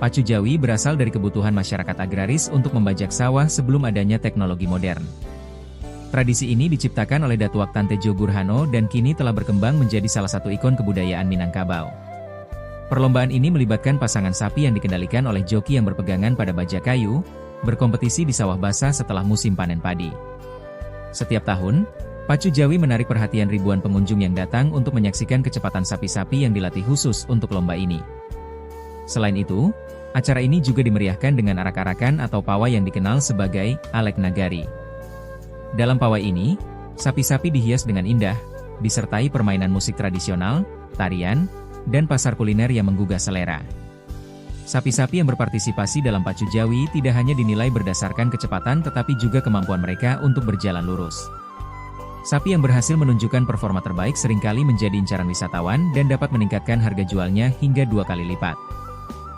Pacu Jawi berasal dari kebutuhan masyarakat agraris untuk membajak sawah sebelum adanya teknologi modern. Tradisi ini diciptakan oleh Datuak Tantejo Gurhano dan kini telah berkembang menjadi salah satu ikon kebudayaan Minangkabau. Perlombaan ini melibatkan pasangan sapi yang dikendalikan oleh joki yang berpegangan pada baja kayu, berkompetisi di sawah basah setelah musim panen padi. Setiap tahun, Pacu Jawi menarik perhatian ribuan pengunjung yang datang untuk menyaksikan kecepatan sapi-sapi yang dilatih khusus untuk lomba ini. Selain itu, acara ini juga dimeriahkan dengan arak-arakan atau pawai yang dikenal sebagai Alek Nagari. Dalam pawai ini, sapi-sapi dihias dengan indah, disertai permainan musik tradisional, tarian, dan pasar kuliner yang menggugah selera. Sapi-sapi yang berpartisipasi dalam Pacu Jawi tidak hanya dinilai berdasarkan kecepatan tetapi juga kemampuan mereka untuk berjalan lurus. Sapi yang berhasil menunjukkan performa terbaik seringkali menjadi incaran wisatawan dan dapat meningkatkan harga jualnya hingga 2 kali lipat.